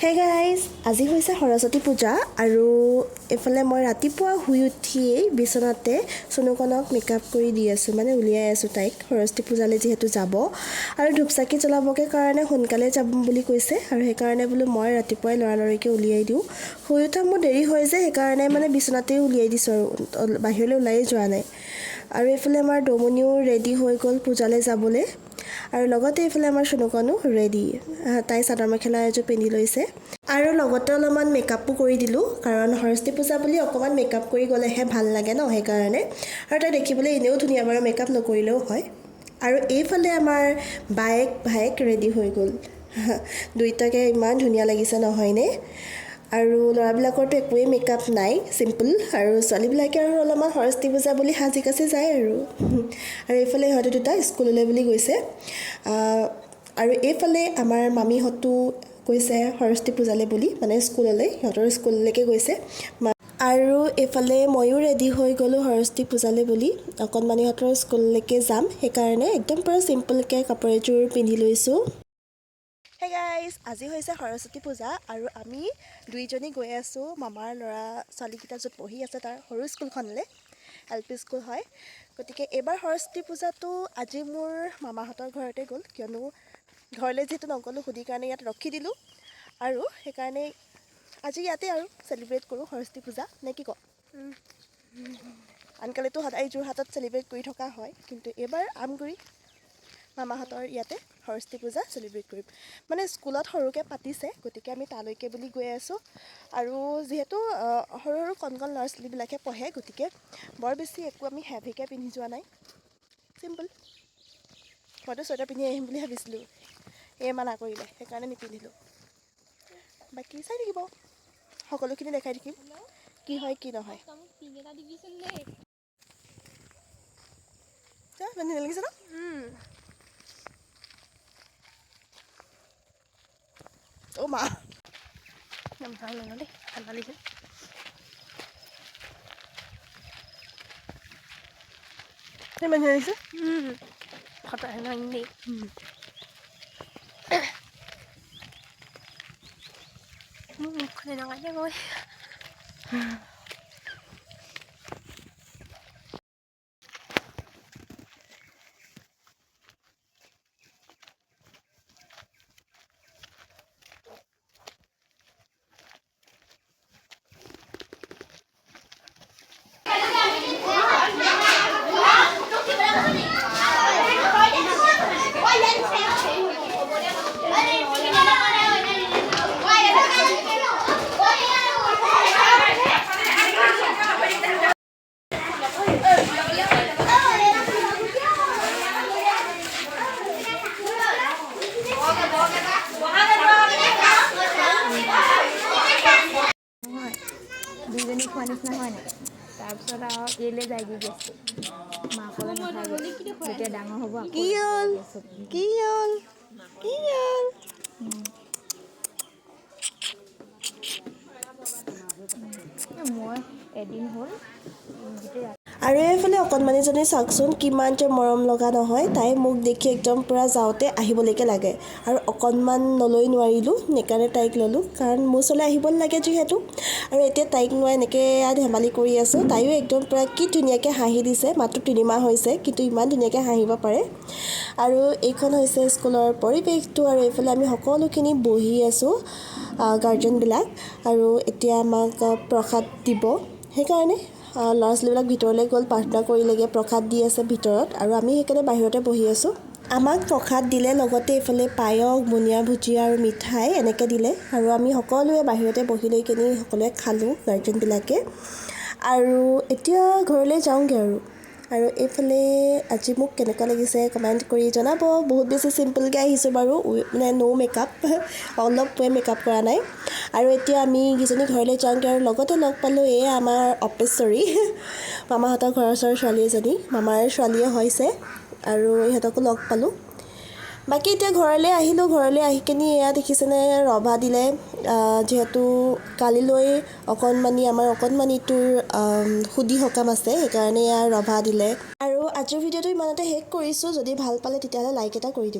Hey guys, আজি হৈছে সৰস্বতী পূজা আৰু এফালে মই ৰাতিপুৱা শুই উঠিয়েই বিচনাতে চনুকণক মেকআপ কৰি দি আছোঁ, মানে উলিয়াই আছোঁ তাইক সৰস্বতী পূজালৈ যিহেতু যাব আৰু ধূপচাকি জ্বলাবকৈ কাৰণে সোনকালে যাম বুলি কৈছে আৰু সেইকাৰণে বোলো মই ৰাতিপুৱাই লৰালৰিকৈ উলিয়াই দিওঁ। শুই উঠা মোৰ দেৰি হয় যে সেইকাৰণে মানে বিচনাতেই উলিয়াই দিছোঁ আৰু বাহিৰলৈ ওলাই যোৱা নাই। আৰু এইফালে আমাৰ দমনিও ৰেডি হৈ গ'ল পূজালৈ যাবলৈ আৰু লগতে এইফালে আমাৰ চনুকণো ৰেডি, তাই চাদৰ মেখেলা এযোৰ পিন্ধি লৈছে আৰু লগতে অলপমান মেকআপো কৰি দিলোঁ, কাৰণ সৰস্বতী পূজা বুলি অকণমান মেকআপ কৰি গ'লেহে ভাল লাগে ন, সেইকাৰণে। আৰু তাই দেখিবলৈ এনেও ধুনীয়া, বাৰু মেকআপ নকৰিলেও হয়। আৰু এইফালে আমাৰ ভায়েক ৰেডি হৈ গ'ল দুইটাকে ইমান ধুনীয়া লাগিছে নহয়নে। আৰু ল'ৰাবিলাকৰতো একোৱেই মেকআপ নাই, চিম্পল, আৰু ছোৱালীবিলাকে আৰু অলপমান সৰস্বতী পূজা বুলি সাজি কাচি যায় আৰু এইফালে সিহঁতে দুটা স্কুললৈ বুলি গৈছে। আৰু এইফালে আমাৰ মামীহঁতো গৈছে সৰস্বতী পূজালৈ বুলি, মানে স্কুললৈ, সিহঁতৰ স্কুললৈকে গৈছে। আৰু এইফালে ময়ো ৰেডি হৈ গ'লোঁ সৰস্বতী পূজালৈ বুলি, অকণমানিহঁতৰ স্কুললৈকে যাম, সেইকাৰণে একদম পূৰা চিম্পলকৈ কাপোৰ এযোৰ পিন্ধি লৈছোঁ। হে গাইজ, আজি হৈছে সৰস্বতী পূজা আৰু আমি দুইজনী গৈ আছোঁ মামাৰ ল'ৰা ছোৱালীকেইটা য'ত পঢ়ি আছে তাৰ সৰু স্কুলখনলৈ, LP স্কুল হয়। গতিকে এইবাৰ সৰস্বতী পূজাটো আজি মোৰ মামাহঁতৰ ঘৰতে গ'ল, কিয়নো ঘৰলৈ যিহেতু নগ'লোঁ সুধি কাৰণে ইয়াত ৰখি দিলোঁ আৰু সেইকাৰণে আজি ইয়াতে আৰু চেলিব্ৰেট কৰোঁ সৰস্বতী পূজা, নে কি কওঁ? আনকালেতো সদায় যোৰহাটত চেলিব্ৰেট কৰি থকা হয়, কিন্তু এইবাৰ আমগুৰি মামাহঁতৰ ইয়াতে সৰস্বতী পূজা চেলিব্ৰেট কৰিম। মানে স্কুলত সৰুকৈ পাতিছে, গতিকে আমি তালৈকে বুলি গৈ আছোঁ। আৰু যিহেতু সৰু সৰু কণ ল'ৰা ছোৱালীবিলাকে পঢ়ে, গতিকে বৰ বেছি একো আমি হেভিকৈ পিন্ধি যোৱা নাই, চিম্পল। মইতো চুৱেটাৰ পিন্ধি আহিম বুলি ভাবিছিলোঁ, এই মানা কৰিলে, সেইকাৰণে নিপিন্ধিলোঁ। বাকী চাই থাকিব, সকলোখিনি দেখাই থাকিম কি হয় কি নহয়। ধুনীয়া লাগিছে ন? অ' মা গামোচা লৈ লওঁ দেই, ঠাণ্ডা লাগিছে। ইমান ধুনীয়া লাগিছে, ফটা হেনো দেই। মোৰ মুখখনে নালাগে গৈ। দুইজনী খোৱা নিচিনা হয় নাই, তাৰপিছত আৰু এইলৈ যায়গৈ গেছটো, মাকলৈ নাথাকে, যেতিয়া ডাঙৰ হ'ব কি হ'ল কি হ'ল কি হ'ল? মই এদিন হ'ল গোটেই আৰু এইফালে অকণমানিজনী চাওকচোন কিমান যে মৰম লগা নহয়, তাই মোক দেখি একদম পূৰা যাওঁতে আহিবলৈকে লাগে আৰু অকণমান নলৈ নোৱাৰিলোঁ, সেইকাৰণে তাইক ল'লোঁ, কাৰণ মোৰ ওচৰলৈ আহিব লাগে যিহেতু। আৰু এতিয়া তাইক মই এনেকৈ ধেমালি কৰি আছোঁ, তাইও একদম পূৰা কি ধুনীয়াকৈ হাঁহি দিছে, মাত্ৰ 3 মাহ হৈছে কিন্তু ইমান ধুনীয়াকৈ হাঁহিব পাৰে। আৰু এইখন হৈছে স্কুলৰ পৰিৱেশটো, আৰু এইফালে আমি সকলোখিনি বহি আছোঁ গাৰ্জেনবিলাক, আৰু এতিয়া আমাক প্ৰসাদ দিব, সেইকাৰণে ল'ৰা ছোৱালীবিলাক ভিতৰলৈ গ'ল, প্ৰাৰ্থনা কৰিলেগৈ, প্ৰসাদ দি আছে ভিতৰত, আৰু আমি সেইকাৰণে বাহিৰতে বহি আছোঁ। আমাক প্ৰসাদ দিলে, লগতে এইফালে পায়স, বুনিয়া ভুজিয়া আৰু মিঠাই এনেকৈ দিলে, আৰু আমি সকলোৱে বাহিৰতে বহি লৈ কিনি সকলোৱে খালোঁ গাৰ্জেনবিলাকে। আৰু এতিয়া ঘৰলৈ যাওঁগৈ আৰু এইফালে আজি মোক কেনেকুৱা লাগিছে কমেণ্ট কৰি জনাব। বহুত বেছি চিম্পলকৈ আহিছোঁ বাৰু, মানে ন' মেকআপ, অলপোৱে মেকআপ কৰা নাই। আৰু এতিয়া আমি কেইজনী ঘৰলৈ যাওঁগৈ, আৰু লগতে লগ পালোঁ এয়া আমাৰ অপেশ্বৰী মামাহঁতৰ ঘৰৰ ওচৰৰ ছোৱালী এজনী, মামাৰ ছোৱালীয়ে হৈছে, আৰু ইহঁতকো লগ পালোঁ। বাকী এতিয়া ঘৰলৈ আহিলোঁ, ঘৰলৈ আহি কিনি এয়া দেখিছেনে ৰভা দিলে, যিহেতু কালিলৈ আমাৰ অকণমানিটোৰ শুদ্ধি সকাম আছে, সেইকাৰণে এয়া ৰভা দিলে। আৰু আজিৰ ভিডিঅ'টো ইমানতে শেষ কৰিছোঁ, যদি ভাল পালে তেতিয়াহ'লে লাইক এটা কৰি দিব।